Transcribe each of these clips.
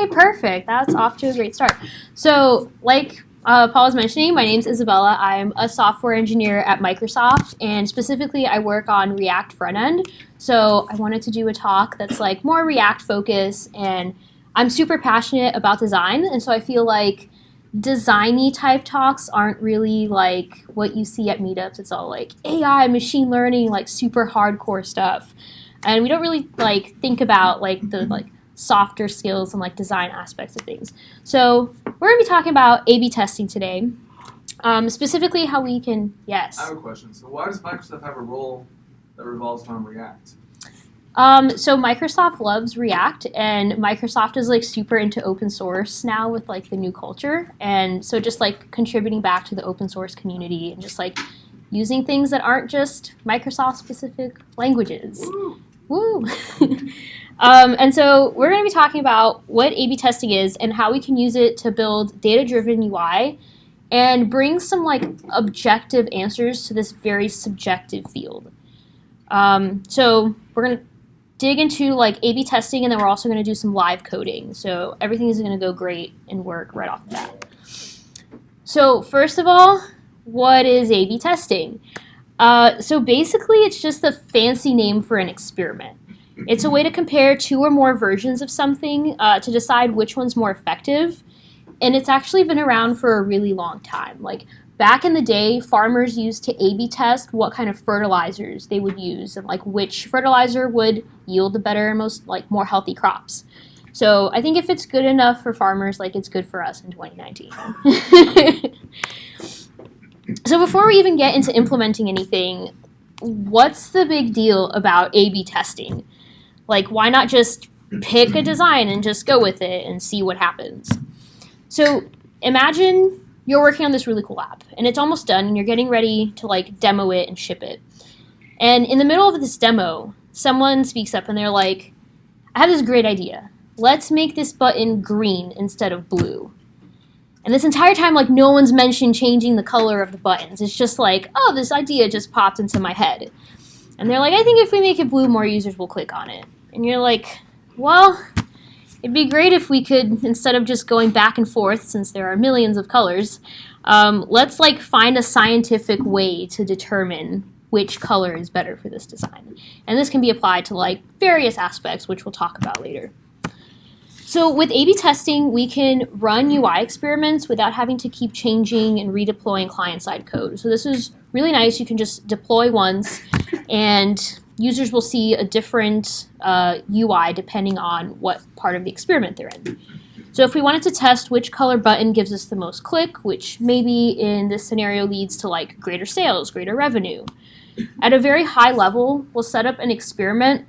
Okay, perfect. That's off to a great start. So, like Paul was mentioning, my name's Isabella. I'm a software engineer at Microsoft, and specifically, I work on React front end. So, I wanted to do a talk that's like more React focused, and I'm super passionate about design, and so I feel like designy type talks aren't really like what you see at meetups. It's all like AI, machine learning, like super hardcore stuff, and we don't really like think about like the like softer skills and like design aspects of things. So we're going to be talking about A/B testing today, specifically how we can. Yes. I have a question. So why does Microsoft have a role that revolves around React? So Microsoft loves React, and Microsoft is like super into open source now with like the new culture, and so just like contributing back to the open source community and just like using things that aren't just Microsoft specific languages. Woo! And so we're going to be talking about what A/B testing is and how we can use it to build data-driven UI and bring some like objective answers to this very subjective field. So we're going to dig into like A/B testing, and then we're also going to do some live coding. So everything is going to go great and work right off the bat. So first of all, what is A/B testing? So basically, it's just a fancy name for an experiment. It's a way to compare two or more versions of something to decide which one's more effective. And it's actually been around for a really long time. Like back in the day, farmers used to A/B test what kind of fertilizers they would use and like which fertilizer would yield the better and most like more healthy crops. So I think if it's good enough for farmers, like it's good for us in 2019. So before we even get into implementing anything, what's the big deal about A/B testing? Like, why not just pick a design and just go with it and see what happens? So imagine you're working on this really cool app, and it's almost done, and you're getting ready to like demo it and ship it. And in the middle of this demo, someone speaks up and they're like, I have this great idea. Let's make this button green instead of blue. And this entire time, like, no one's mentioned changing the color of the buttons. It's just like, oh, this idea just popped into my head. And they're like, I think if we make it blue, more users will click on it. And you're like, well, it'd be great if we could, instead of just going back and forth, since there are millions of colors, let's like find a scientific way to determine which color is better for this design. And this can be applied to like various aspects, which we'll talk about later. So with A/B testing, we can run UI experiments without having to keep changing and redeploying client-side code. So this is really nice. You can just deploy once, and users will see a different UI depending on what part of the experiment they're in. So if we wanted to test which color button gives us the most click, which maybe in this scenario leads to like greater sales, greater revenue, at a very high level, we'll set up an experiment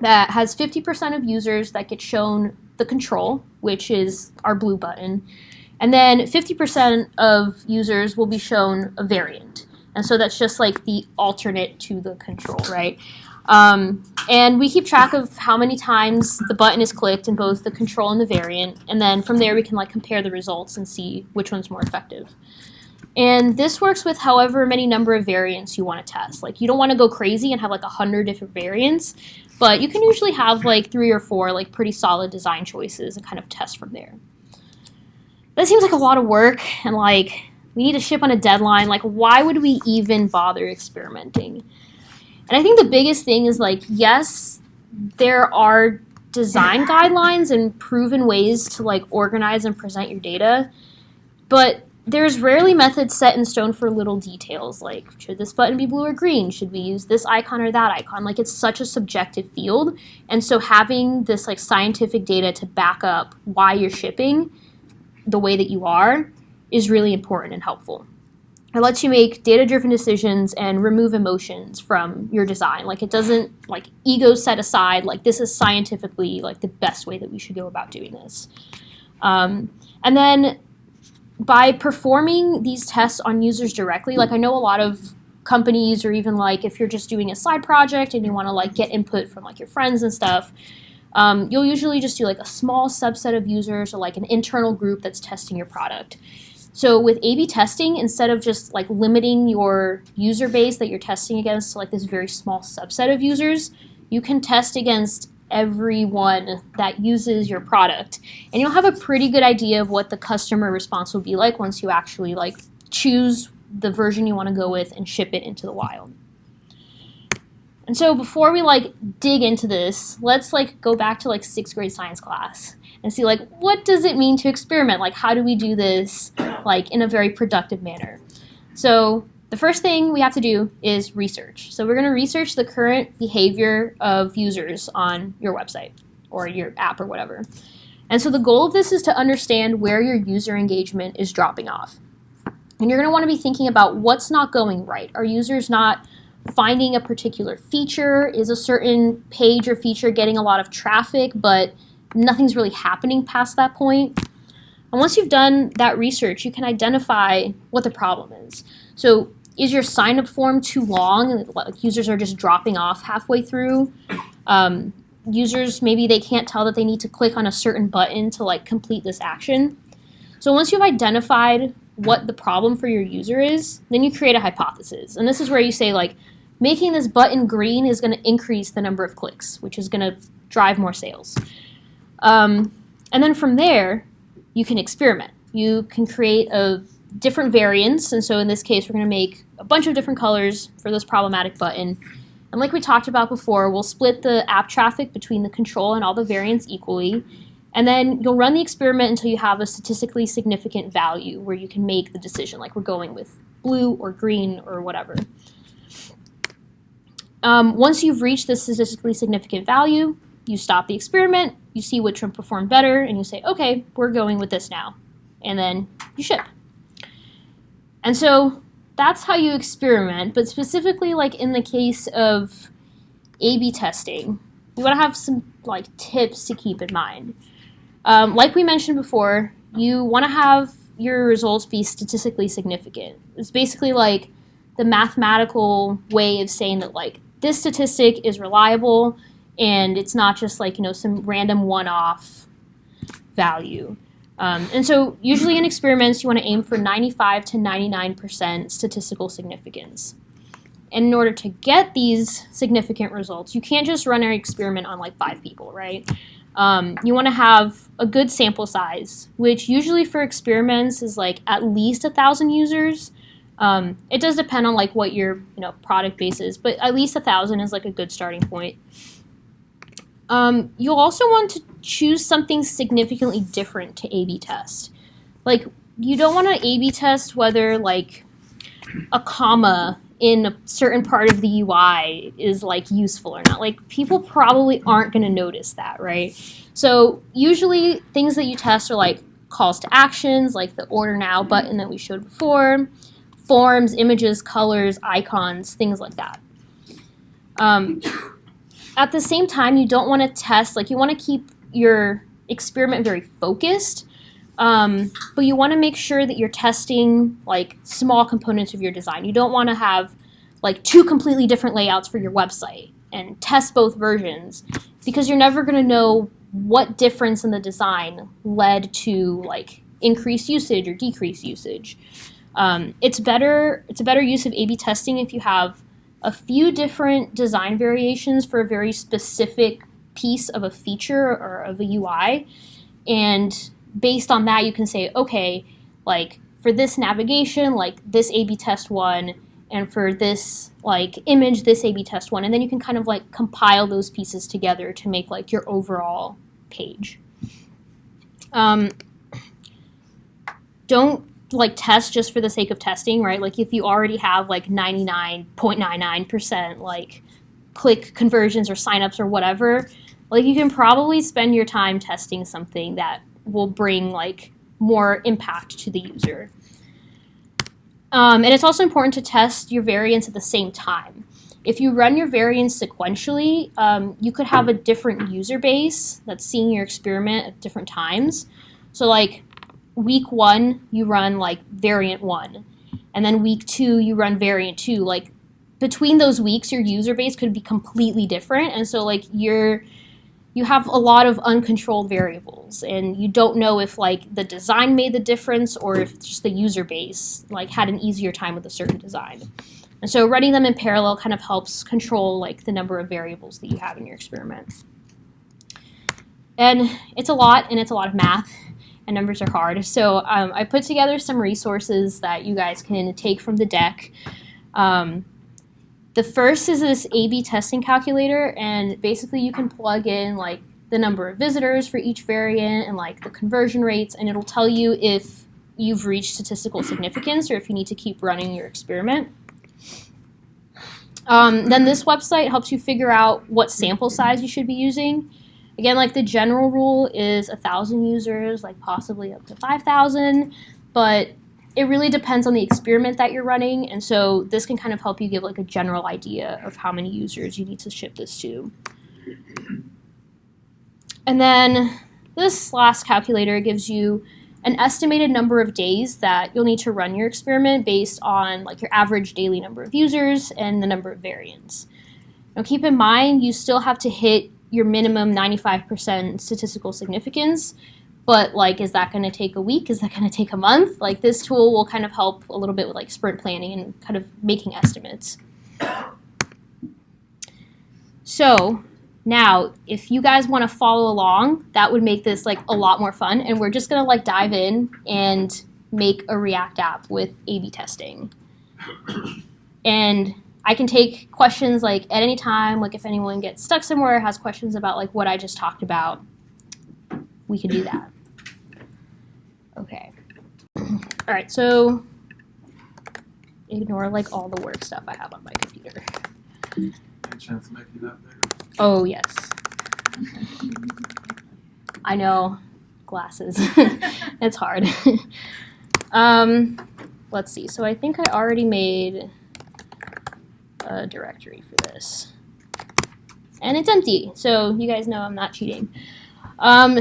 that has 50% of users that get shown the control, which is our blue button, and then 50% of users will be shown a variant. And so that's just like the alternate to the control, right? And we keep track of how many times the button is clicked in both the control and the variant, and then from there we can like compare the results and see which one's more effective. And this works with however many number of variants you want to test. Like you don't want to go crazy and have like 100 different variants, but you can usually have like 3 or 4 like pretty solid design choices and kind of test from there. That seems like a lot of work, and like we need to ship on a deadline. Like why would we even bother experimenting? And I think the biggest thing is like, yes, there are design guidelines and proven ways to like organize and present your data, but there's rarely methods set in stone for little details, like should this button be blue or green? Should we use this icon or that icon? Like it's such a subjective field, and so having this like scientific data to back up why you're shipping the way that you are is really important and helpful. It lets you make data-driven decisions and remove emotions from your design. Like it doesn't like ego set aside, like this is scientifically like the best way that we should go about doing this. And then by performing these tests on users directly, like I know a lot of companies, or even like if you're just doing a side project and you want to like get input from like your friends and stuff, you'll usually just do like a small subset of users or like an internal group that's testing your product. So with A/B testing, instead of just like limiting your user base that you're testing against to like this very small subset of users, you can test against everyone that uses your product, and you'll have a pretty good idea of what the customer response will be like once you actually like choose the version you want to go with and ship it into the wild. And so before we like dig into this, let's like go back to like 6th grade science class and see like what does it mean to experiment? Like how do we do this like in a very productive manner? So the first thing we have to do is research. So we're going to research the current behavior of users on your website or your app or whatever. And so the goal of this is to understand where your user engagement is dropping off. And you're going to want to be thinking about what's not going right. Are users not finding a particular feature? Is a certain page or feature getting a lot of traffic, but nothing's really happening past that point? And once you've done that research, you can identify what the problem is. So is your sign-up form too long? Like users are just dropping off halfway through. Users, maybe they can't tell that they need to click on a certain button to like complete this action. So once you've identified what the problem for your user is, then you create a hypothesis. And this is where you say like, making this button green is going to increase the number of clicks, which is going to drive more sales. And then from there, you can experiment. You can create different variants. And so in this case, we're going to make a bunch of different colors for this problematic button. And like we talked about before, we'll split the app traffic between the control and all the variants equally. And then you'll run the experiment until you have a statistically significant value where you can make the decision, like we're going with blue or green or whatever. Once you've reached the statistically significant value, you stop the experiment, you see which one performed better, and you say, okay, we're going with this now. And then you ship. And so that's how you experiment, but specifically like in the case of A/B testing, you want to have some like tips to keep in mind. Like we mentioned before, you want to have your results be statistically significant. It's basically like the mathematical way of saying that like this statistic is reliable and it's not just like, you know, some random one-off value. And so usually in experiments, you want to aim for 95 to 99% statistical significance. And in order to get these significant results, you can't just run an experiment on like 5 people, right? You want to have a good sample size, which usually for experiments is like at least 1,000 users. It does depend on like what your product base is, but at least 1,000 is like a good starting point. You'll also want to choose something significantly different to A/B test. Like you don't want to A/B test whether like a comma in a certain part of the UI is like useful or not. Like people probably aren't going to notice that, right? So usually things that you test are like calls to actions, like the order now button that we showed before, forms, images, colors, icons, things like that. At the same time, you don't want to test, like you want to keep your experiment very focused, but you want to make sure that you're testing like small components of your design. You don't want to have like 2 completely different layouts for your website and test both versions because you're never going to know what difference in the design led to like increased usage or decreased usage. It's a better use of A/B testing if you have a few different design variations for a very specific piece of a feature or of a UI. And based on that, you can say, okay, like for this navigation, like this A/B test one, and for this like image, this A/B test one. And then you can kind of like compile those pieces together to make like your overall page. Don't like test just for the sake of testing, right? Like if you already have like 99.99% like click conversions or signups or whatever, like you can probably spend your time testing something that will bring like more impact to the user. And it's also important to test your variants at the same time. If you run your variants sequentially, you could have a different user base that's seeing your experiment at different times. So like week 1, you run like variant 1, and then week 2, you run variant 2. Like between those weeks, your user base could be completely different, and so like you have a lot of uncontrolled variables, and you don't know if like the design made the difference or if just the user base like had an easier time with a certain design. And so running them in parallel kind of helps control like the number of variables that you have in your experiment. And it's a lot, and it's a lot of math, and numbers are hard. So I put together some resources that you guys can take from the deck. The first is this A/B testing calculator, and basically you can plug in like the number of visitors for each variant and like the conversion rates, and it'll tell you if you've reached statistical significance or if you need to keep running your experiment. Then this website helps you figure out what sample size you should be using. Again, like the general rule is 1,000 users, like possibly up to 5,000, but it really depends on the experiment that you're running, and so this can kind of help you give like a general idea of how many users you need to ship this to. And then this last calculator gives you an estimated number of days that you'll need to run your experiment based on like your average daily number of users and the number of variants. Now keep in mind you still have to hit your minimum 95% statistical significance, but like, is that going to take a week? Is that going to take a month? Like this tool will kind of help a little bit with like sprint planning and kind of making estimates. So now, if you guys want to follow along, that would make this like a lot more fun. And we're just going to like dive in and make a React app with A/B testing. And I can take questions like at any time, like if anyone gets stuck somewhere, has questions about like what I just talked about, we can do that. Okay. All right, so ignore like all the work stuff I have on my computer. Any chance of making that bigger? Oh, yes. I know. Glasses. It's hard. Let's see. So I think I already made a directory for this. And it's empty, so you guys know I'm not cheating.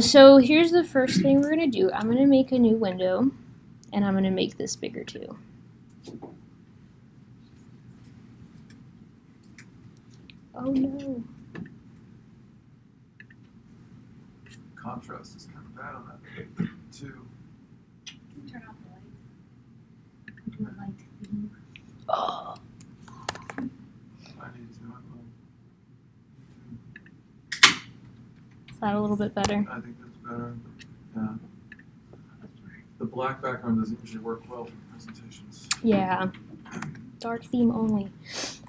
So here's the first thing we're going to do. I'm going to make a new window, and I'm going to make this bigger too. Oh no. Contrast is kind of bad on that too. Can you turn off the lights? Do a light theme. Oh. I need to. Is that a little bit better? I think that's better. Yeah. The black background doesn't usually work well for presentations. Yeah. Dark theme only.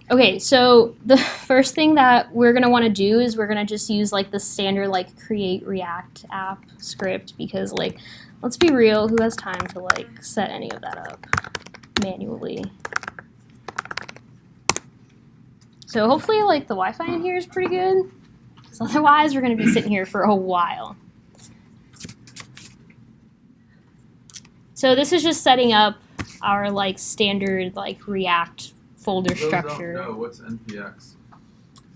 Okay, so the first thing that we're going to want to do is we're going to just use like the standard like create React app script because like, let's be real, who has time to like set any of that up manually? So hopefully like the Wi-Fi in here is pretty good, because otherwise we're going to be sitting here for a while. So this is just setting up our like standard like React folder Those structure. don't know what's NPX.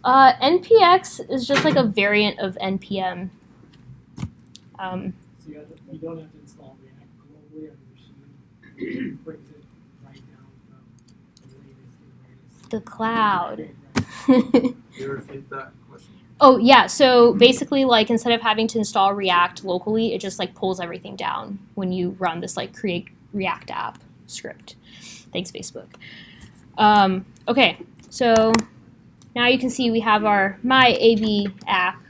NPX is just like a variant of NPM. So you don't have to install React globally on your machine. Brings it right down from the latest and greatest. The cloud. You repeat that question? Oh yeah, so basically like instead of having to install React locally, it just like pulls everything down when you run this like create React app script. Thanks, Facebook. Okay, so now you can see we have our My AB app.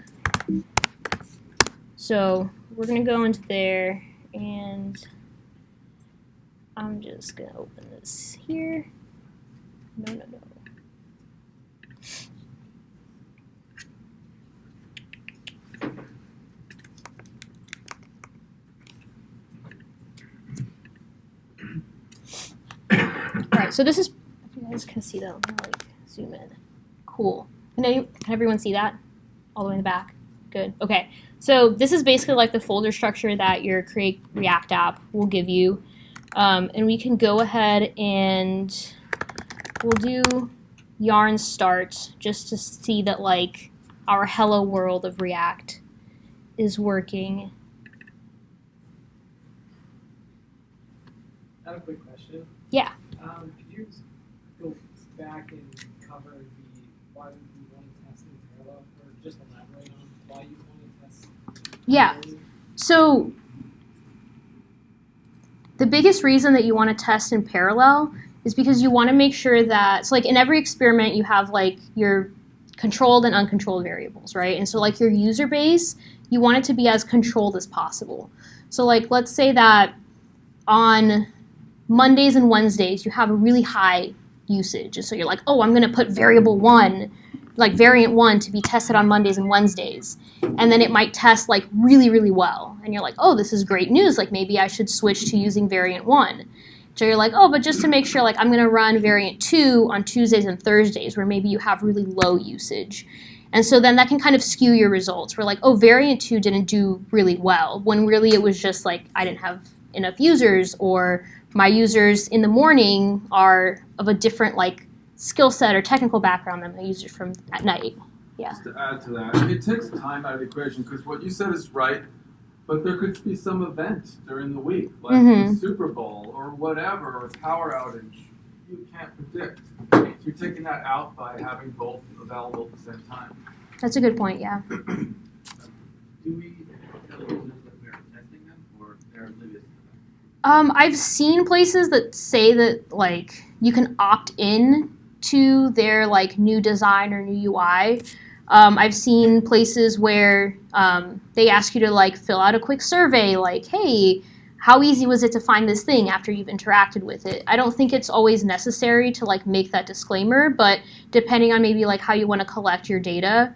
So we're gonna go into there, and I'm just gonna open this here. No. All right, so this is, if you guys can see that, let me like zoom in. Cool. Can everyone see that? All the way in the back? Good. Okay. So this is basically like the folder structure that your Create React app will give you. And we can go ahead and we'll do yarn start just to see that like our hello world of React is working. I have a quick question. Yeah. Could you go back and cover the why would you want to test in parallel, or just elaborate on why you want to test? Yeah. So the biggest reason that you want to test in parallel is because you want to make sure that, so like in every experiment you have like your controlled and uncontrolled variables, right? And so like your user base, you want it to be as controlled as possible. So like let's say that on Mondays and Wednesdays you have a really high usage. And so you're like, oh, I'm going to put variable 1, like variant 1 to be tested on Mondays and Wednesdays. And then it might test like really, really well. And you're like, oh, this is great news. Like maybe I should switch to using variant 1. So you're like, oh, but just to make sure, like I'm going to run variant 2 on Tuesdays and Thursdays where maybe you have really low usage. And so then that can kind of skew your results. We're like, oh, variant 2 didn't do really well, when really it was just like I didn't have enough users, or my users in the morning are of a different like skill set or technical background than my users from at night. Yeah. Just to add to that, it takes time out of the equation because what you said is right, but there could be some event during the week, like the Super Bowl or whatever, or power outage. You can't predict. So you're taking that out by having both available at the same time. That's a good point, yeah. Do we tell users that we're testing them, or they're oblivious to that? I've seen places that say that like you can opt in to their like new design or new UI. I've seen places where they ask you to like fill out a quick survey, like, hey, how easy was it to find this thing after you've interacted with it? I don't think it's always necessary to like make that disclaimer, but depending on maybe like how you want to collect your data,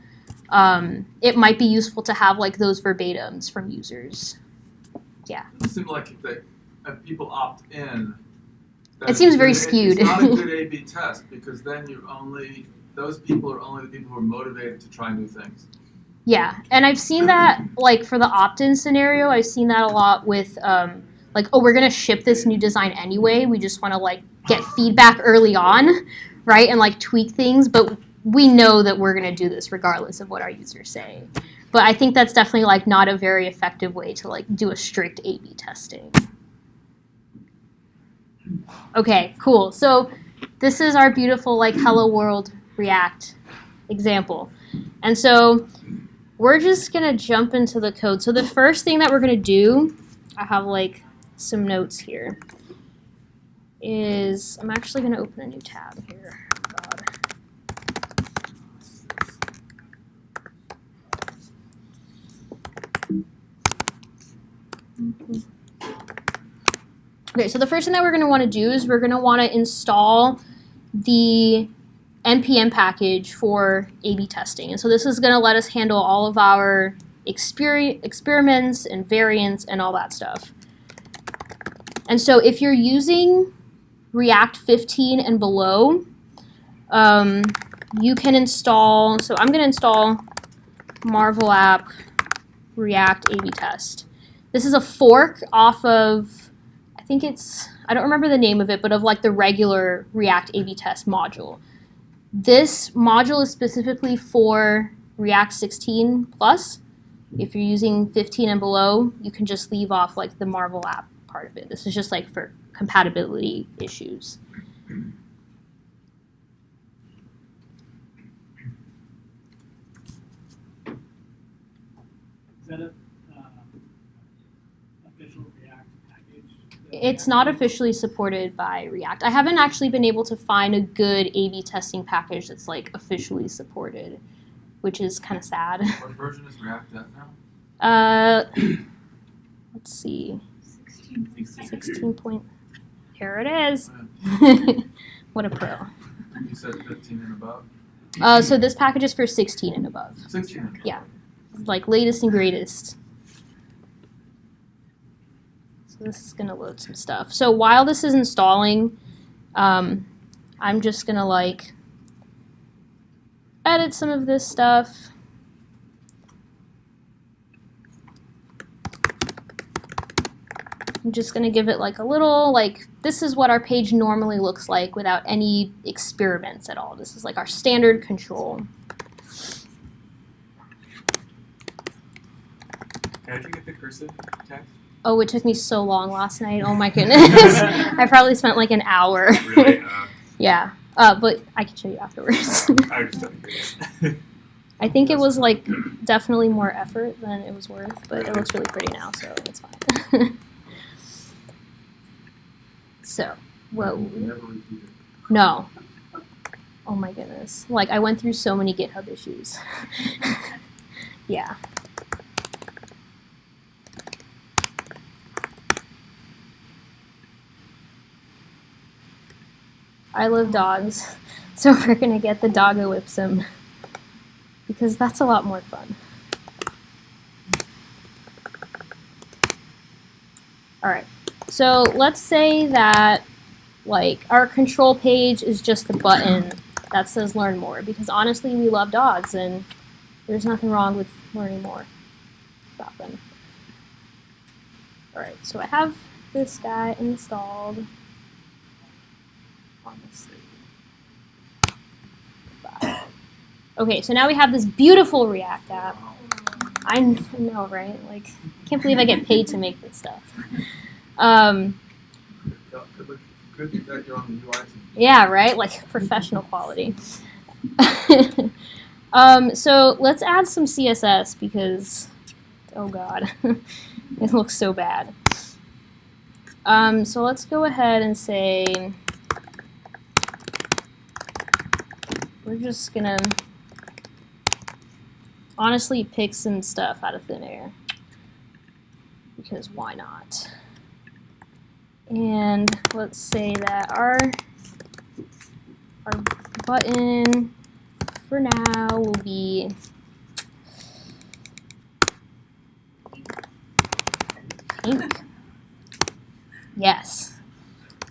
it might be useful to have like those verbatims from users. Yeah. It seems like if people opt in, It seems very skewed. It's not a good A/B test because then those people are only the people who are motivated to try new things. Yeah, and I've seen that, like, for the opt-in scenario, I've seen that a lot with, like, oh, we're going to ship this new design anyway. We just want to, like, get feedback early on, right, and, like, tweak things. But we know that we're going to do this regardless of what our users say. But I think that's definitely, like, not a very effective way to, like, do a strict A/B testing. Okay, cool. So this is our beautiful, like, Hello World React example. And so we're just going to jump into the code. So the first thing that we're going to do, I have like some notes here, is I'm actually going to open a new tab here. Oh, God. Okay, so the first thing that we're going to want to do is we're going to want to install the NPM package for A/B testing. And so this is going to let us handle all of our experiments and variants and all that stuff. And so if you're using React 15 and below, you can install, so I'm going to install Marvel app React A/B test. This is a fork off of, I think it's, I don't remember the name of it, but of like the regular React A/B test module. This module is specifically for React 16 plus. If you're using 15 and below, you can just leave off like the Marvel app part of it. This is just like for compatibility issues. Is that a official React package? It's not officially supported by React. I haven't actually been able to find a good A/B testing package that's like officially supported, which is kind of sad. What version is React at now? Let's see. 16. 16 point. Here it is. What a pro. You said 15 and above? So this package is for 16 and above. 16 and above. Yeah. Like latest and greatest. So this is gonna load some stuff. So while this is installing, I'm just gonna like edit some of this stuff. I'm just gonna give it like a little, like, this is what our page normally looks like without any experiments at all. This is like our standard control. How'd you get the cursive text? Oh, it took me so long last night. Oh my goodness. I probably spent like an hour. Really? Yeah. But I can show you afterwards. I was just curious. I think it was like definitely more effort than it was worth, but it looks really pretty now, so it's fine. So, whoa. You never repeat it. No. Oh my goodness. Like, I went through so many GitHub issues. Yeah. I love dogs, so we're gonna get the Doggo Ipsum because that's a lot more fun. All right, so let's say that like our control page is just a button that says learn more, because honestly we love dogs and there's nothing wrong with learning more about them. All right, so I have this guy installed. Honestly. Okay, so now we have this beautiful React app. I know, right? Like, I can't believe I get paid to make this stuff. Good that you're on the UI team. Yeah, right? Like, professional quality. So let's add some CSS because, oh god, it looks so bad. So let's go ahead and say, we're just gonna honestly pick some stuff out of thin air because why not? And let's say that our button for now will be pink. Yes.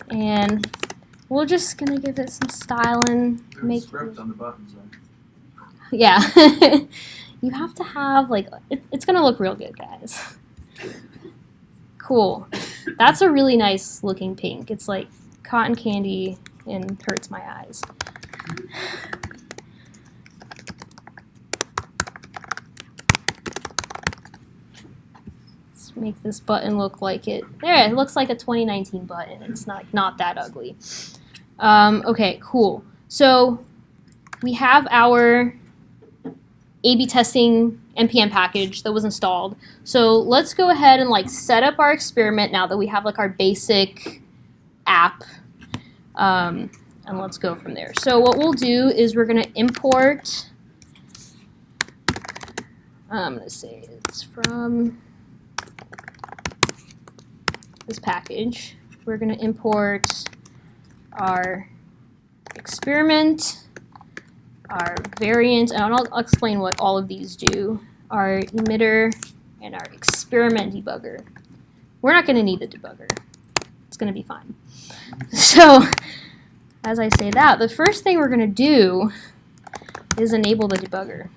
And we're just gonna give it some styling. There's Make script on the buttons, right? Yeah. You have to have like it's gonna look real good, guys. Cool. That's a really nice looking pink. It's like cotton candy and hurts my eyes. Let's make this button look like it. There, it looks like a 2019 button. It's not that ugly. Okay, cool. So we have our A/B testing npm package that was installed. So let's go ahead and like set up our experiment now that we have like our basic app, and let's go from there. So what we'll do is we're gonna import. I'm gonna say it's from this package. We're gonna import our experiment, our variant, and I'll explain what all of these do, our emitter, and our experiment debugger. We're not going to need the debugger. It's going to be fine. So, as I say that, the first thing we're going to do is enable the debugger.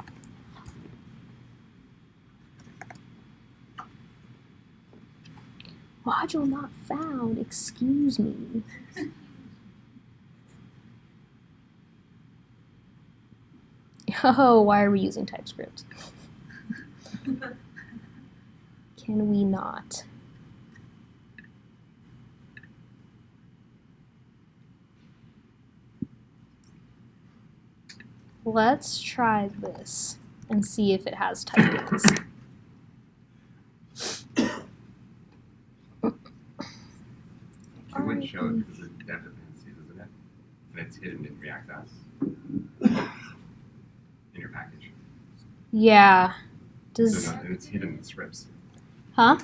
Module not found, excuse me. Oh, why are we using TypeScript? Can we not? Let's try this and see if it has typos. It wouldn't show it because of dev dependencies, isn't it? And it's hidden in React apps in your package. Yeah. So no, and it's hidden in scripts. Huh?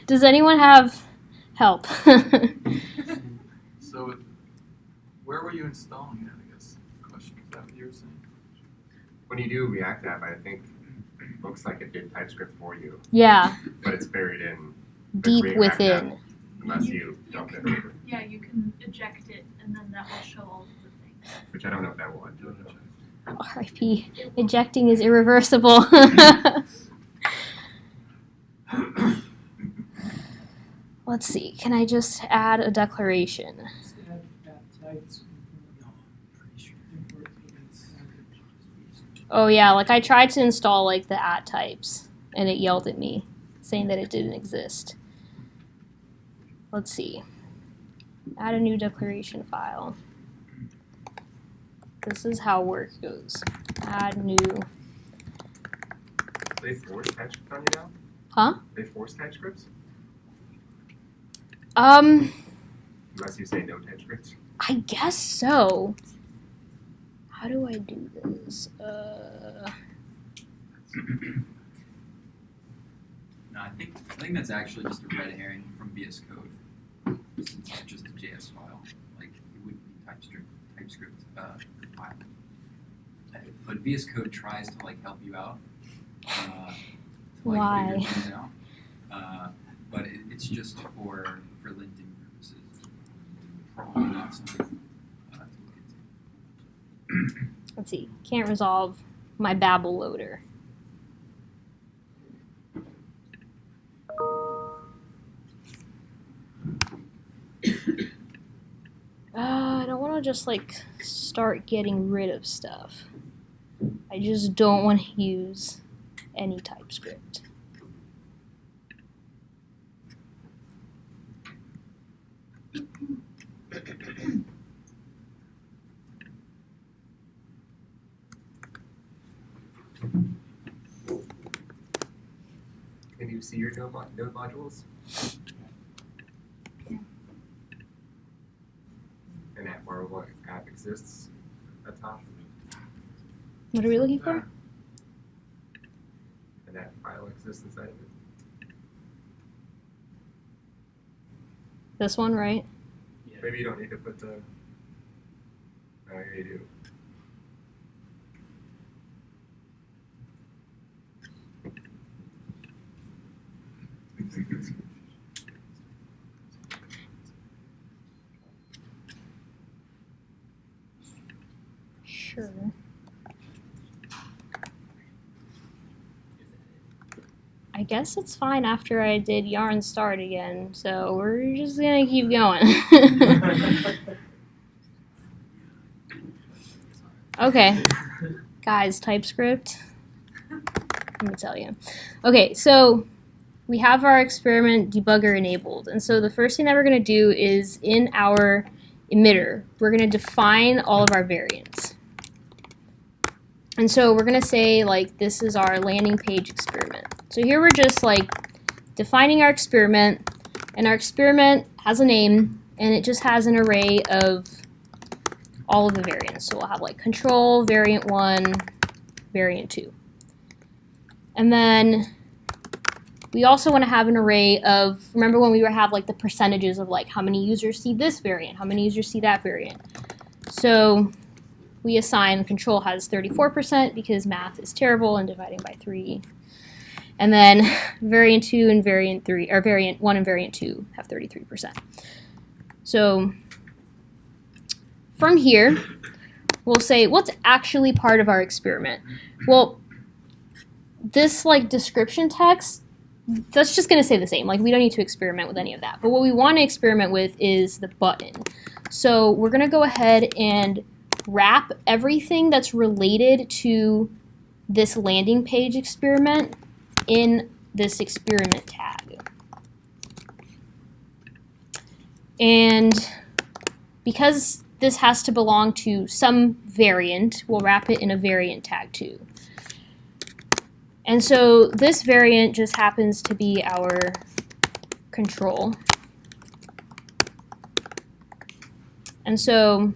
Does anyone have help? So, where were you installing it, I guess? Question, is that what you were saying? When you do React app, I think it looks like it did TypeScript for you, Yeah, but it's buried in deep React app within. unless you dump it, Yeah, you can eject it and then that will show all of the things. which I don't know if that will undo. RIP. Ejecting is irreversible. Let's see. Can I just add a declaration? Just add that types. No, I'm pretty sure. Import payments. Oh yeah, like I tried to install like the at types and it yelled at me saying that it didn't exist. Let's see. Add a new declaration file. This is how work goes. Add new. They force TypeScript on you now? Huh? They force TypeScript? Um, Unless you say no TypeScript? I guess so. how do I do this? No, I think that's actually just a red herring from VS Code. Since it's just a JS file, like it wouldn't be TypeScript file. But VS Code tries to like help you out. To, like, Why? figure things out. But it's just for linting purposes. Probably not something to look into. Let's see. Can't resolve my Babel loader. I don't want to just like start getting rid of stuff. I just don't want to use any TypeScript. Can you see your node modules? And that or what app exists at the top? What are we looking for? And that file exists inside of it. This one, right? Maybe you don't need to put the. Oh, yeah, you do. Sure. I guess it's fine after I did yarn start again, so we're just gonna keep going. Okay, guys, TypeScript. Let me tell you. Okay, so we have our experiment debugger enabled, and so the first thing that we're gonna do is in our emitter, we're gonna define all of our variants. And so we're gonna say like this is our landing page experiment. So here we're just like defining our experiment, and our experiment has a name, and it just has an array of all of the variants. So we'll have like control, variant 1, variant 2. And then we also want to have an array of, remember when we have like the percentages of like how many users see this variant, how many users see that variant. So we assign control has 34% because math is terrible and dividing by 3. And then variant 2 and variant 3, or variant 1 and variant 2 have 33%. So from here, we'll say what's actually part of our experiment. Well, this like description text, that's just going to say the same. Like we don't need to experiment with any of that. But what we want to experiment with is the button. So we're going to go ahead and wrap everything that's related to this landing page experiment in this experiment tag. And because this has to belong to some variant, we'll wrap it in a variant tag too. And so this variant just happens to be our control. And so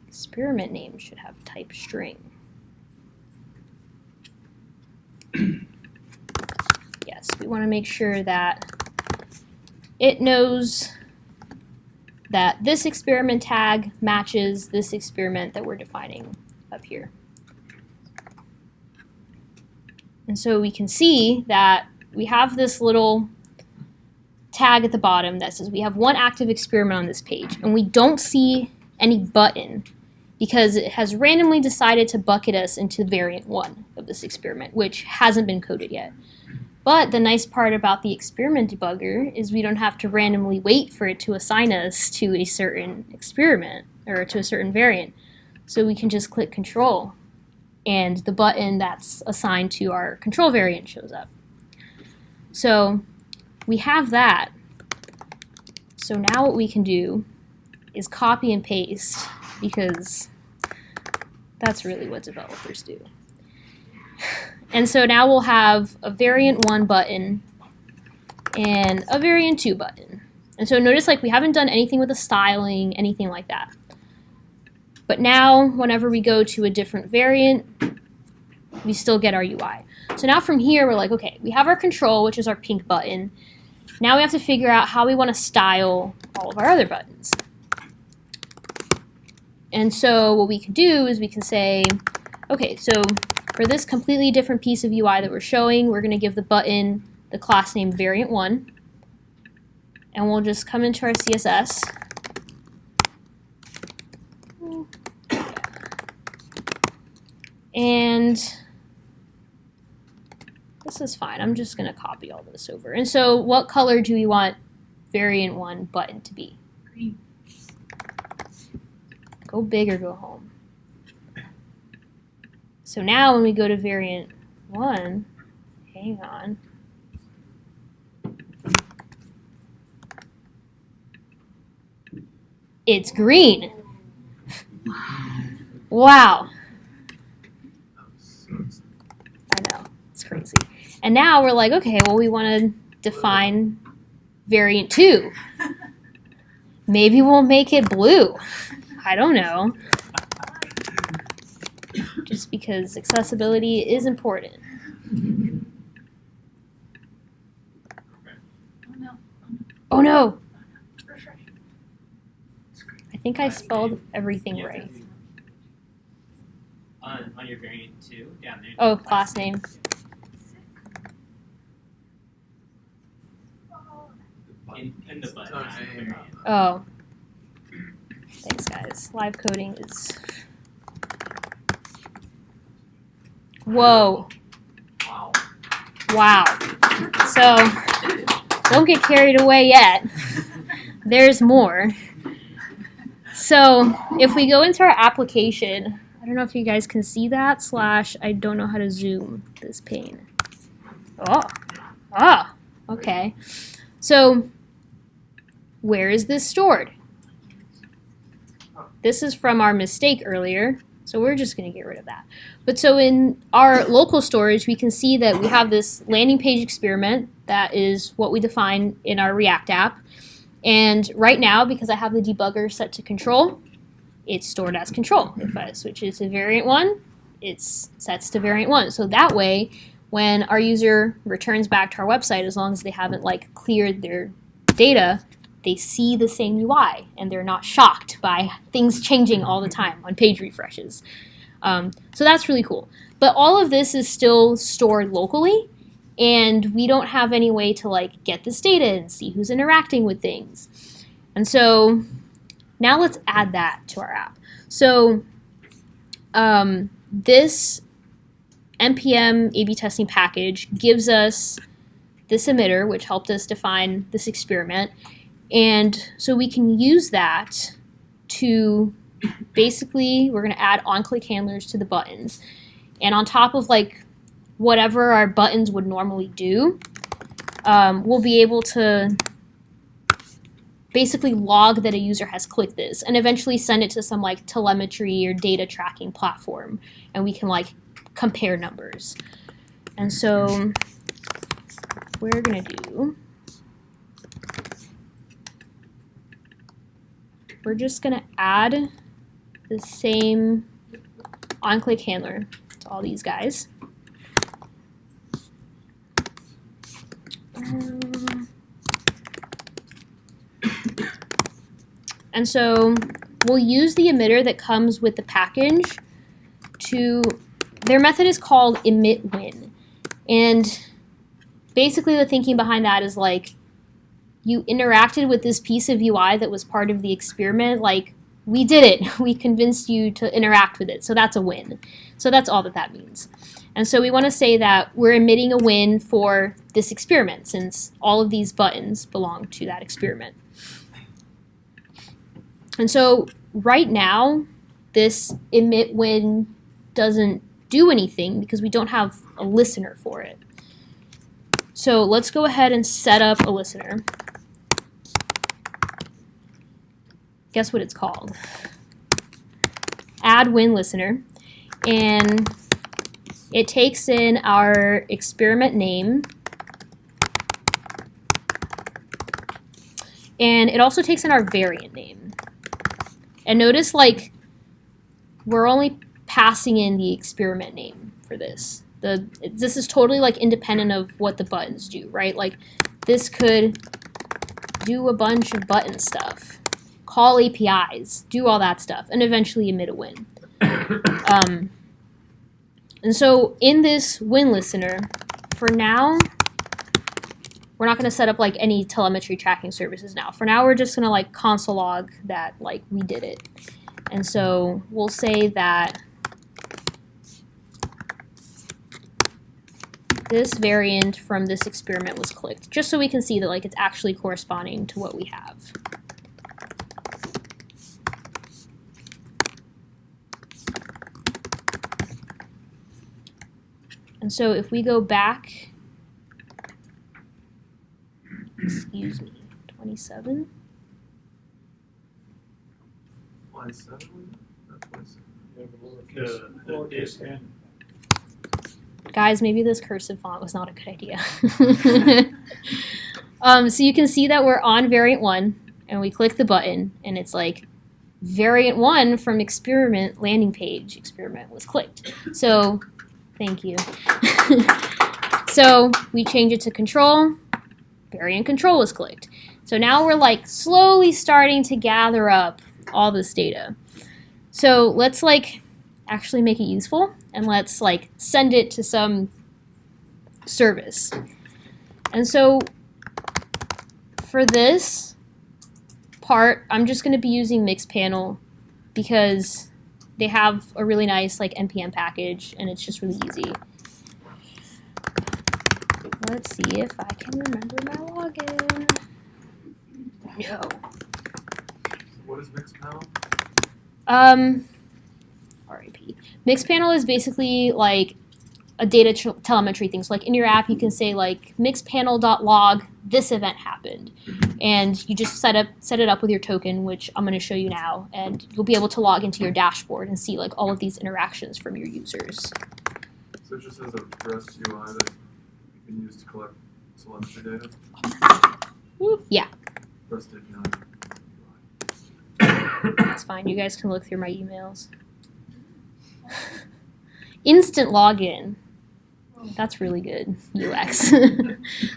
experiment name should have type string. Yes, we want to make sure that it knows that this experiment tag matches this experiment that we're defining up here. And so we can see that we have this little tag at the bottom that says we have one active experiment on this page, and we don't see any button because it has randomly decided to bucket us into variant 1 of this experiment, which hasn't been coded yet. But the nice part about the experiment debugger is we don't have to randomly wait for it to assign us to a certain experiment or to a certain variant. So we can just click control, and the button that's assigned to our control variant shows up. So we have that. So now what we can do is copy and paste, because that's really what developers do. And so now we'll have a variant 1 button and a variant 2 button. And so notice like we haven't done anything with the styling, anything like that. But now, whenever we go to a different variant, we still get our UI. So now from here, we're like, okay, we have our control, which is our pink button. Now we have to figure out how we want to style all of our other buttons. And so what we can do is we can say, okay, so for this completely different piece of UI that we're showing, we're going to give the button the class name variant1. And we'll just come into our CSS. And this is fine. I'm just going to copy all this over. And so what color do we want variant1 button to be? Green. Go big or go home. So now when we go to variant1, hang on. It's green. Wow. I know, it's crazy. And now we're like, okay, well, we want to define variant 2. Maybe we'll make it blue. I don't know. Just because accessibility is important. Oh no. Oh no! Refresh. I think I spelled everything Yeah, right. On your variant 2, down there. Oh, class name. In the button. Oh, not the name. variant. Oh. Thanks, guys. Live coding is... Whoa. Wow. Wow. So, don't get carried away yet. There's more. So, if we go into our application, I don't know if you guys can see that, / I don't know how to zoom this pane. Okay. So, where is this stored? This is from our mistake earlier, so we're just going to get rid of that. But so in our local storage, we can see that we have this landing page experiment. That is what we define in our React app. And right now, because I have the debugger set to control, it's stored as control. If I switch it to variant1, it sets to variant1. So that way, when our user returns back to our website, as long as they haven't like cleared their data, they see the same UI and they're not shocked by things changing all the time on page refreshes. So that's really cool. But all of this is still stored locally, and we don't have any way to like get this data and see who's interacting with things. And so now let's add that to our app. So this npm A/B testing package gives us this emitter, which helped us define this experiment. And so we can use that to basically, we're going to add on-click handlers to the buttons. And on top of like whatever our buttons would normally do, we'll be able to basically log that a user has clicked this and eventually send it to some like telemetry or data tracking platform. And we can like compare numbers. And so we're going to do, we're just going to add the same on-click handler to all these guys. And so we'll use the emitter that comes with the package to, their method is called emitWin. And basically the thinking behind that is like, you interacted with this piece of UI that was part of the experiment, like, we did it. We convinced you to interact with it, so that's a win. So that's all that that means. And so we want to say that we're emitting a win for this experiment, since all of these buttons belong to that experiment. And so right now, this emit win doesn't do anything because we don't have a listener for it. So let's go ahead and set up a listener. Guess what it's called? Add win listener. And it takes in our experiment name. And it also takes in our variant name. And notice, like, we're only passing in the experiment name for this. This is totally like independent of what the buttons do, right? Like this could do a bunch of button stuff, call APIs, do all that stuff, and eventually emit a win. And so in this win listener, for now, we're not going to set up like any telemetry tracking services now. For now, we're just going to like console log that like we did it. And so we'll say that this variant from this experiment was clicked, just so we can see that like it's actually corresponding to what we have. And so if we go back, excuse me, 27. Line 7? That's line 7. Yeah, the lowercase n. Guys, maybe this cursive font was not a good idea. So you can see that we're on variant 1, and we click the button, and it's like, variant 1 from experiment landing page experiment was clicked. So, thank you. So we change it to control, variant control was clicked. So now we're like slowly starting to gather up all this data. So let's like actually make it useful, and let's like send it to some service. And so for this part, I'm just going to be using Mixpanel because they have a really nice like NPM package, and it's just really easy. Let's see if I can remember my login. No. What is Mixpanel? RIP. Mixpanel is basically like a data telemetry thing. So like in your app, you can say like mixpanel.log, this event happened. And you just set it up with your token, which I'm going to show you now. And you'll be able to log into your dashboard and see like all of these interactions from your users. So it just has a REST UI that you can use to collect telemetry data? Yeah, REST API. that's fine. You guys can look through my emails. Instant login. That's really good UX.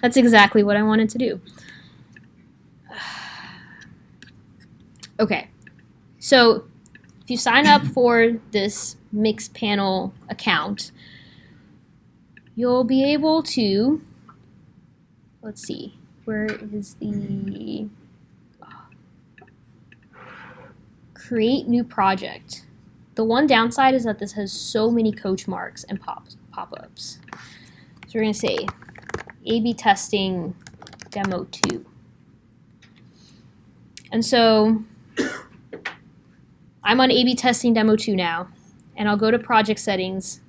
That's exactly what I wanted to do. Okay, so if you sign up for this Mixpanel account, you'll be able to, let's see, where is the create new project. The one downside is that this has so many coach marks and pop-ups. So we're going to say A/B testing demo 2. And so I'm on A/B testing demo 2 now, and I'll go to project settings,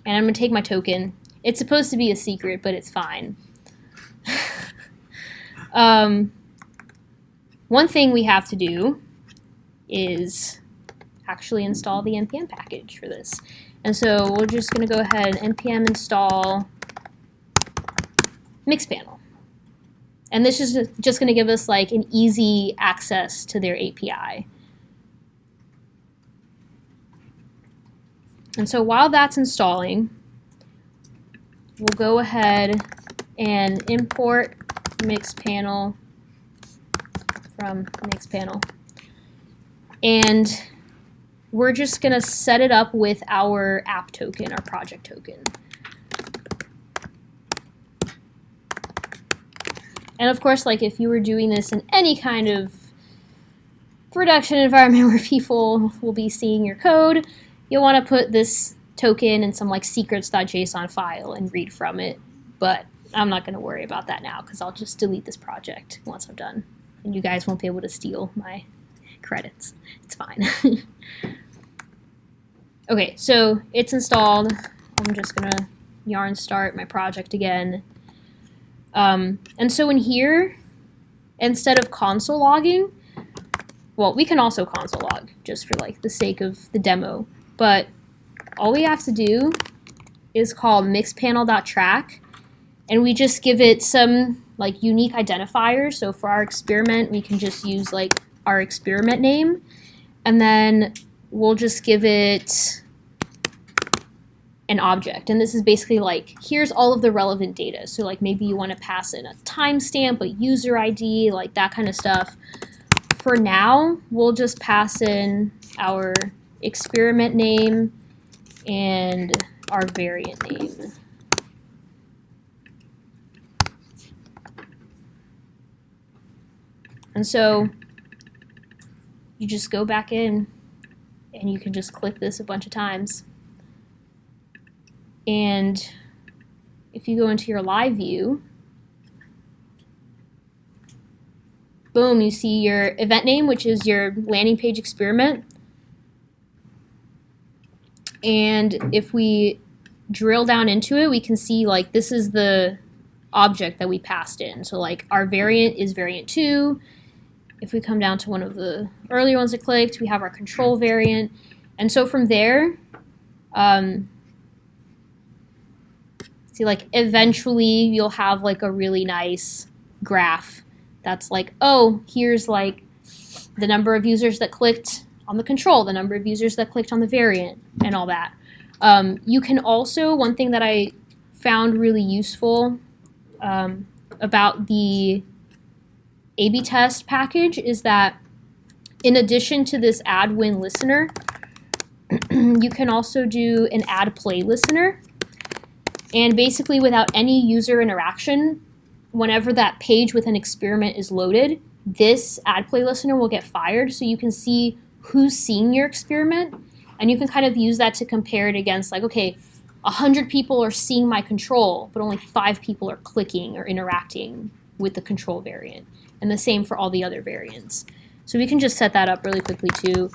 and I'm going to take my token. It's supposed to be a secret, but it's fine. One thing we have to do is actually install the NPM package for this. And so we're just going to go ahead and NPM install Mixpanel. And this is just going to give us like an easy access to their API. And so while that's installing, we'll go ahead and import Mixpanel from Mixpanel. And we're just going to set it up with our app token, our project token. And of course, like if you were doing this in any kind of production environment where people will be seeing your code, you'll want to put this token in some like secrets.json file and read from it. But I'm not going to worry about that now because I'll just delete this project once I'm done. And you guys won't be able to steal my credits. It's fine. Okay, so it's installed. I'm just going to yarn start my project again. And so in here, instead of console logging, well, we can also console log just for like the sake of the demo, but all we have to do is call mixpanel.track, and we just give it some like unique identifiers. So for our experiment, we can just use like our experiment name, and then we'll just give it an object. And this is basically like, here's all of the relevant data. So like maybe you want to pass in a timestamp, a user ID, like that kind of stuff. For now, we'll just pass in our experiment name and our variant name. And so you just go back in and you can just click this a bunch of times. And if you go into your live view, boom, you see your event name, which is your landing page experiment. And if we drill down into it, we can see like this is the object that we passed in. So like our variant is variant 2. If we come down to one of the earlier ones I clicked, we have our control variant. And so from there, see, like, eventually you'll have, like, a really nice graph that's like, oh, here's, like, the number of users that clicked on the control, the number of users that clicked on the variant, and all that. You can also, one thing that I found really useful about the A/B test package is that in addition to this add win listener, you can also do an add play listener. And basically, without any user interaction, whenever that page with an experiment is loaded, this add play listener will get fired, so you can see who's seeing your experiment, and you can kind of use that to compare it against, like, okay, 100 people are seeing my control, but only 5 people are clicking or interacting with the control variant, and the same for all the other variants. So we can just set that up really quickly too.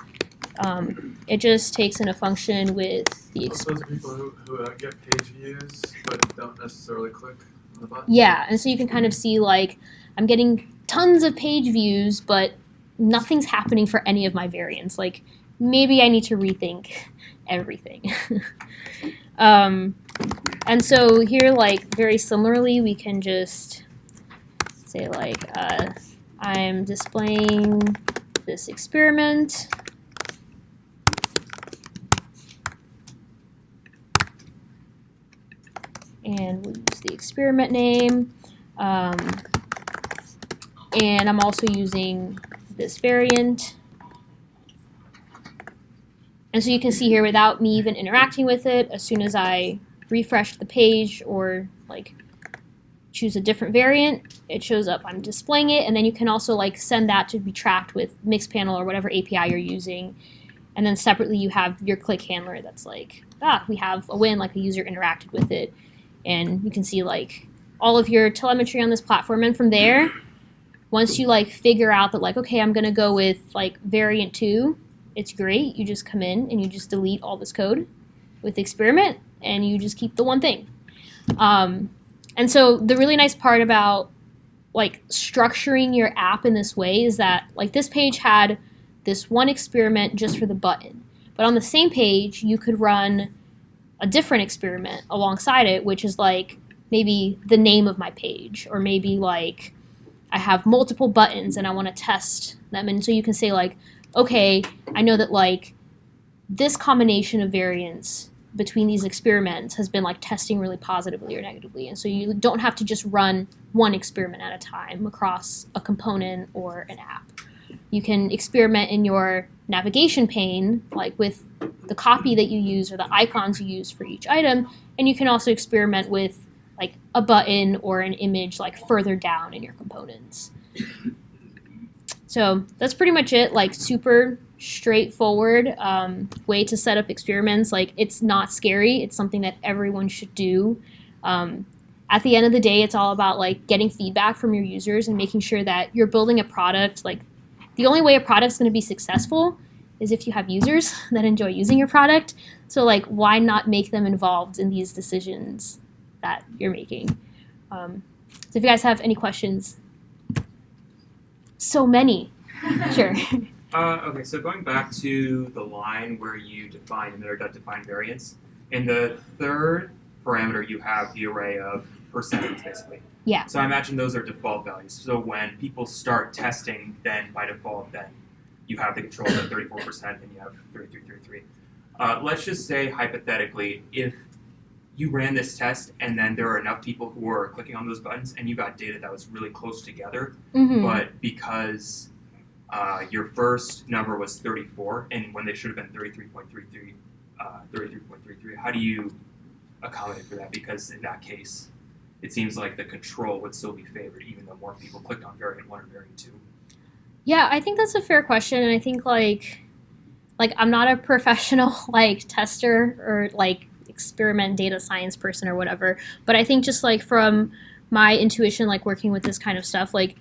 It just takes in a function with the Those are people who get page views but don't necessarily click on the button. Yeah, and so you can kind of see, like, I'm getting tons of page views, but nothing's happening for any of my variants. Like, maybe I need to rethink everything. And so here, like, very similarly, we can just say, like, I'm displaying this experiment. And we'll use the experiment name. And I'm also using this variant. And so you can see here, without me even interacting with it, as soon as I refresh the page or like choose a different variant, it shows up. I'm displaying it, and then you can also like send that to be tracked with Mixpanel or whatever API you're using. And then separately, you have your click handler that's like, we have a win, like a user interacted with it. And you can see like all of your telemetry on this platform. And from there, once you like figure out that like, okay, I'm going to go with like variant 2, it's great. You just come in and you just delete all this code with experiment and you just keep the one thing. And so the really nice part about like structuring your app in this way is that like this page had this one experiment just for the button. But on the same page, you could run a different experiment alongside it, which is like maybe the name of my page, or maybe like I have multiple buttons and I want to test them. And so you can say like, okay, I know that like this combination of variants between these experiments has been like testing really positively or negatively. And so you don't have to just run one experiment at a time across a component or an app. You can experiment in your navigation pane, like with the copy that you use or the icons you use for each item, and you can also experiment with like a button or an image like further down in your components. So that's pretty much it, like super straightforward way to set up experiments. Like it's not scary, it's something that everyone should do. At the end of the day, it's all about like getting feedback from your users and making sure that you're building a product. Like the only way a product's going to be successful is if you have users that enjoy using your product. So like, why not make them involved in these decisions that you're making? So if you guys have any questions. So many. Sure. Okay, so going back to the line where you define emitter.define variance, in the third parameter you have the array of percentages basically. Yeah. So I imagine those are default values. So when people start testing, then by default, then you have the control at 34% and you have 33. Let's just say, hypothetically, if you ran this test and then there are enough people who were clicking on those buttons and you got data that was really close together, but because your first number was 34 and when they should have been 33.33, how do you accommodate for that? Because in that case, it seems like the control would still be favored even though more people clicked on variant 1 or variant 2. Yeah, I think that's a fair question, and I think like I'm not a professional like tester or like experiment data science person or whatever, but I think just like from my intuition, like working with this kind of stuff, like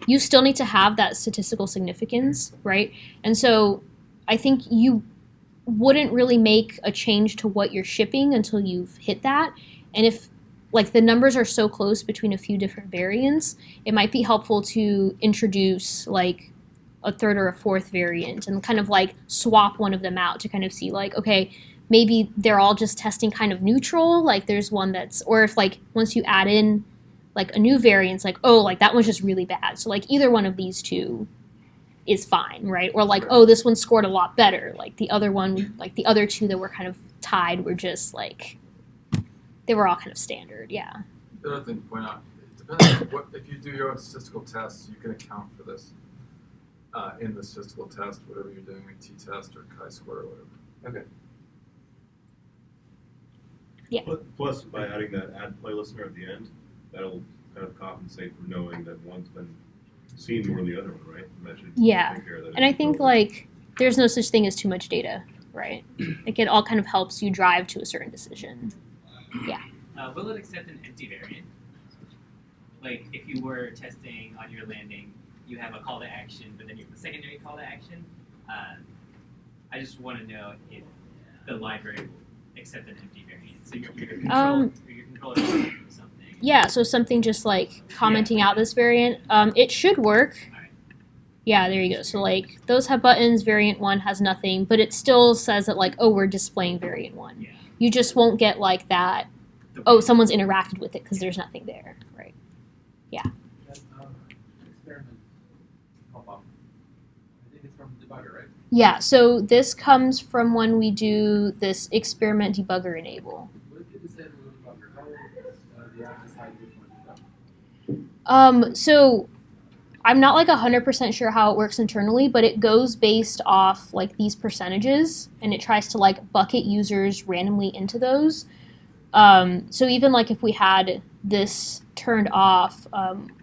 you still need to have that statistical significance, right? And so I think you wouldn't really make a change to what you're shipping until you've hit that. And if like the numbers are so close between a few different variants, it might be helpful to introduce like a third or a fourth variant and kind of like swap one of them out to kind of see like, okay, maybe they're all just testing kind of neutral, like there's one that's, or if like once you add in like a new variant, it's like, oh, like that one's just really bad. So like either one of these two is fine, right? Or like, oh, this one scored a lot better. Like the other one, like the other two that were kind of tied were just like, they were all kind of standard, yeah. The other thing to point out, it depends on what, if you do your own statistical tests, you can account for this in the statistical test, whatever you're doing, like t-test or chi-square or whatever. Okay. Yeah. Plus, by adding that add play listener at the end, that'll kind of compensate for knowing that one's been seen more than the other one, right? And that should Yeah. take care of that. And I think like there's no such thing as too much data, right? Like it all kind of helps you drive to a certain decision. Yeah. Will it accept an empty variant? Like if you were testing on your landing, you have a call to action, but then you have a secondary call to action. I just want to know if the library will accept an empty variant. So your controller or something. Yeah, so something just like commenting out this variant. It should work. Alright. Yeah, there you go. So like those have buttons, variant 1 has nothing, but it still says that like, oh, we're displaying variant 1. Yeah. You just won't get like that, oh, someone's interacted with it because there's nothing there, right? Experiment pop-up. I think it's from debugger, right? Yeah, so this comes from when we do this experiment debugger enable. What if you decide with debugger? How will the app decide which one to go? So I'm not like 100% sure how it works internally, but it goes based off like these percentages and it tries to like bucket users randomly into those. So even like if we had this turned off,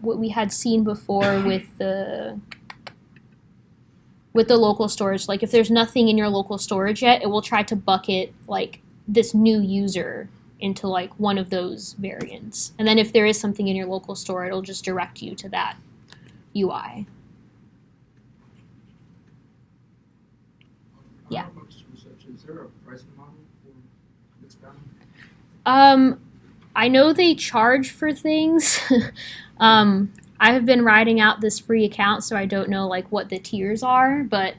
what we had seen before with the local storage, like if there's nothing in your local storage yet, it will try to bucket like this new user into like one of those variants. And then if there is something in your local store, it'll just direct you to that UI. Yeah. How much research is there a pricing model for experiment? I know they charge for things. I have been riding out this free account, so I don't know like what the tiers are, but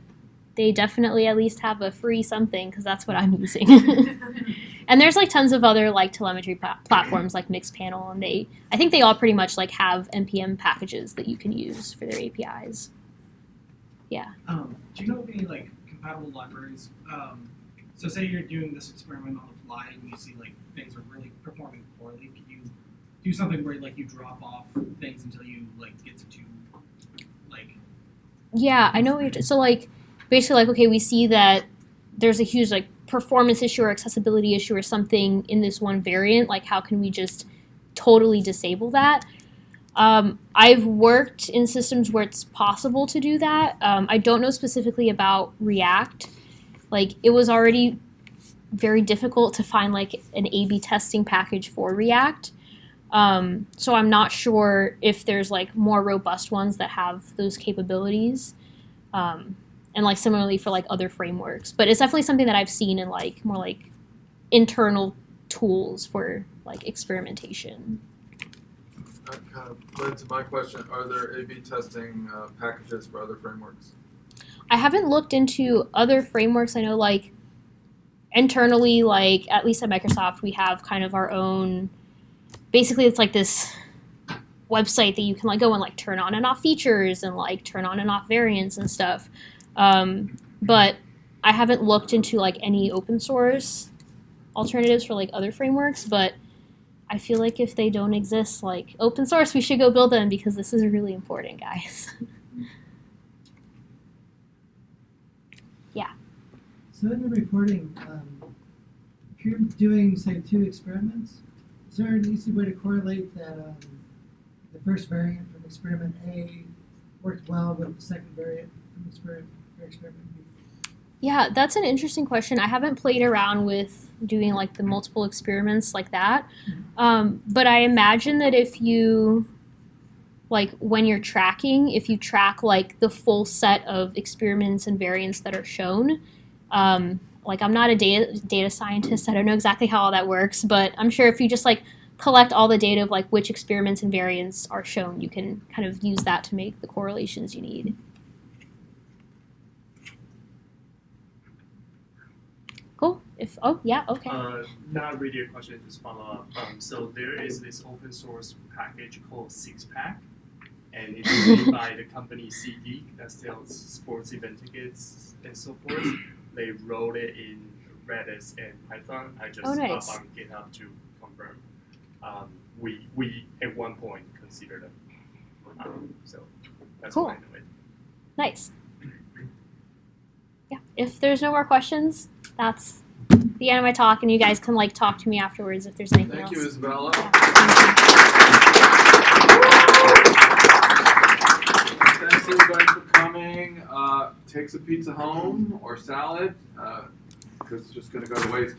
they definitely at least have a free something because that's what I'm using. And there's like tons of other like telemetry platforms like Mixpanel, and I think they all pretty much like have NPM packages that you can use for their APIs. Yeah. Do you know of any like compatible libraries? So say you're doing this experiment on the fly and you see like things are really performing poorly. Can you do something where like you drop off things until you like get to like? Yeah, I know what you're so like basically like okay, we see that there's a huge like performance issue or accessibility issue or something in this one variant. Like how can we just totally disable that? I've worked in systems where it's possible to do that. I don't know specifically about React. Like it was already very difficult to find like an A/B testing package for React. So I'm not sure if there's like more robust ones that have those capabilities. And like similarly for like other frameworks. But it's definitely something that I've seen in like more like internal tools for like experimentation. That kind of led to my question, are there A/B testing packages for other frameworks? I haven't looked into other frameworks. I know like internally, like at least at Microsoft, we have kind of our own, basically it's like this website that you can like go and like turn on and off features and like turn on and off variants and stuff. But I haven't looked into like any open source alternatives for like other frameworks, but I feel like if they don't exist, like open source, we should go build them because this is really important, guys. So in the reporting, if you're doing, say, 2 experiments, is there an easy way to correlate that the first variant from experiment A worked well with the second variant from experiment B? Yeah, that's an interesting question. I haven't played around with doing like the multiple experiments like that. But I imagine that if you, like when you're tracking, if you track like the full set of experiments and variants that are shown, like I'm not a data scientist, I don't know exactly how all that works, but I'm sure if you just like collect all the data of like which experiments and variants are shown, you can kind of use that to make the correlations you need. Cool. Okay. Not really a question, just follow up. So there is this open source package called Sixpack, and it's made by the company SeatGeek that sells sports event tickets and so forth. They wrote it in Redis and Python. I just nice. up on GitHub to confirm. We at one point considered it. So that's Cool. why I know it. Nice. Yeah. If there's no more questions, that's the end of my talk, and you guys can like talk to me afterwards if there's anything Thank else. you, Isabella. Yeah. Thanks everybody for coming. Take some pizza home or salad, because it's just going to go to waste.